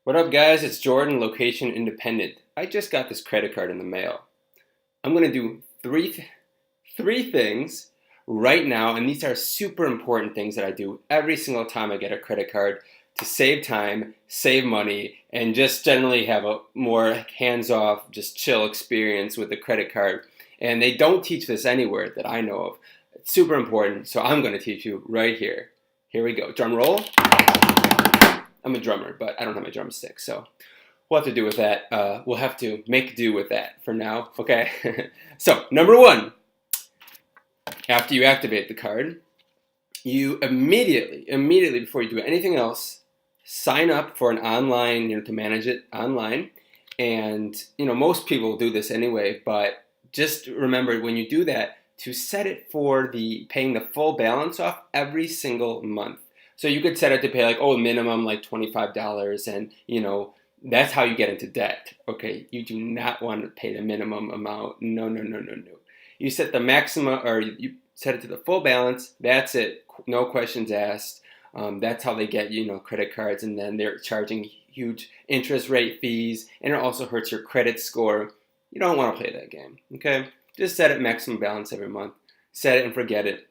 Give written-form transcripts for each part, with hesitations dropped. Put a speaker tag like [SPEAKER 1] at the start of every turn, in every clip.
[SPEAKER 1] What up, guys? It's Jordan, location independent. I just got this credit card in the mail. I'm gonna do three things right now, and these are super important things that I do every single time I get a credit card to save time, save money, and just generally have a more hands-off, just chill experience with the credit card. And they don't teach this anywhere that I know of. It's super important, so I'm gonna teach you right here. Here we go. Drum roll. I'm a drummer, but I don't have my drumstick, so we'll have to do with that. We'll have to make do with that for now, okay? So, number one, after you activate the card, you immediately before you do anything else, sign up for an online, to manage it online. And, most people do this anyway, but just remember when you do that, to set it for the paying the full balance off every single month. So you could set it to pay minimum like $25, and that's how you get into debt. Okay, you do not want to pay the minimum amount. No, no, no, no, no. You set the maximum, or you set it to the full balance. That's it. No questions asked. That's how they get credit cards, and then they're charging huge interest rate fees, and it also hurts your credit score. You don't want to play that game. Okay, just set it maximum balance every month. Set it and forget it.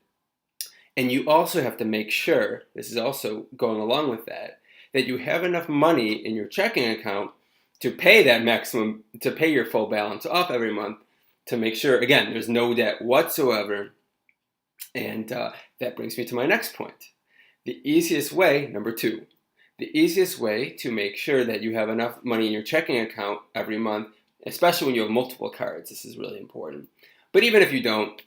[SPEAKER 1] And you also have to make sure, this is also going along with that you have enough money in your checking account to pay that maximum, to pay your full balance off every month, to make sure, again, there's no debt whatsoever. And that brings me to my next point. The easiest way, number two, the easiest way to make sure that you have enough money in your checking account every month, especially when you have multiple cards, this is really important. But even if you don't,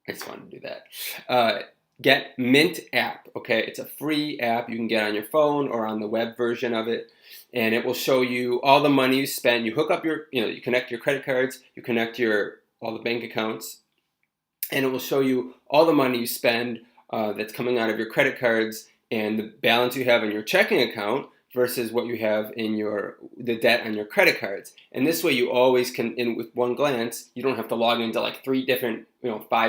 [SPEAKER 1] I just wanted to do that. Get Mint app, okay? It's a free app you can get on your phone or on the web version of it, and it will show you all the money you spend. You hook up you connect your credit cards, you connect all the bank accounts, and it will show you all the money you spend that's coming out of your credit cards and the balance you have in your checking account versus what you have in the debt on your credit cards. And this way you always can, with one glance, you don't have to log into like 5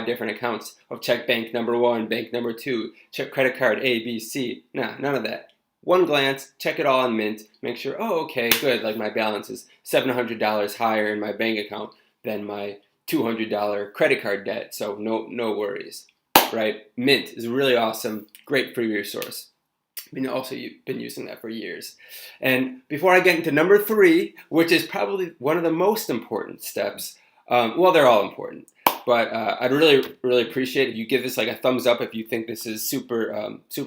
[SPEAKER 1] different accounts of check bank number 1, bank number 2, check credit card A, B, C. Nah, none of that. One glance, check it all on Mint, make sure, oh, okay, good, like my balance is $700 higher in my bank account than my $200 credit card debt, so no worries, right? Mint is really awesome, great free resource. You've been using that for years. And before I get into number 3, which is probably one of the most important steps, they're all important, but I'd really appreciate if you give this like a thumbs up if you think this is super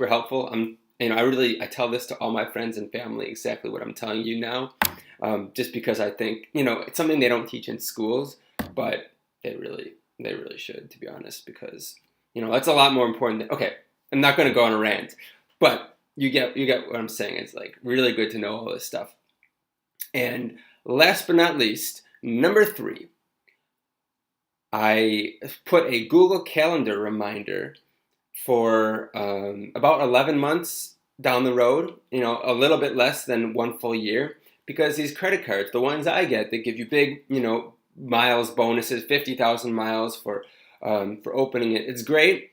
[SPEAKER 1] helpful. I tell this to all my friends and family exactly what I'm telling you now, just because I think it's something they don't teach in schools, but they really should, to be honest, because that's a lot more important than, okay, I'm not going to go on a rant, but you get what I'm saying. It's like really good to know all this stuff. And last but not least, number 3, I put a Google Calendar reminder for about 11 months down the road, a little bit less than 1 full year, because these credit cards, the ones I get, they give you big, miles bonuses, 50,000 miles for opening it. It's great,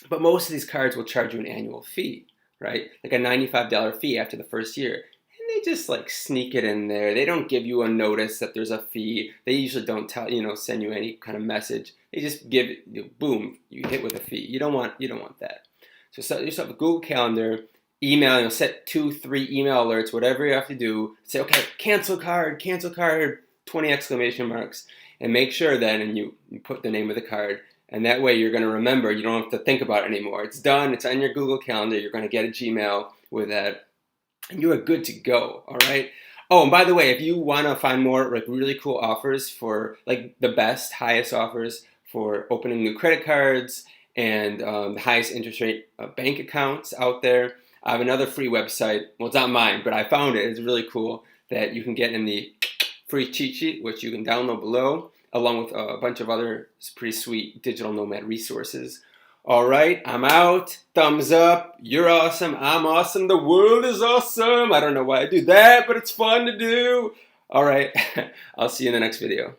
[SPEAKER 1] but most of these cards will charge you an annual fee, right? Like a $95 fee after the first year. And they just like sneak it in there. They don't give you a notice that there's a fee. They usually don't send you any kind of message. They just give it, boom, you hit with a fee. You don't want that. So set yourself a Google Calendar, email, set 2-3 email alerts, whatever you have to do. Say, okay, cancel card, 20 exclamation marks, and make sure then, and you put the name of the card. And that way you're going to remember, you don't have to think about it anymore. It's done, it's on your Google Calendar, you're going to get a Gmail with that, and you are good to go, all right? Oh, and by the way, if you want to find more like really cool offers for like the best, highest offers for opening new credit cards and the highest interest rate bank accounts out there, I have another free website. Well, it's not mine, but I found it. It's really cool that you can get in the free cheat sheet, which you can download below, along with a bunch of other pretty sweet digital nomad resources. All right, I'm out. Thumbs up. You're awesome. I'm awesome. The world is awesome. I don't know why I do that, but it's fun to do. All right, I'll see you in the next video.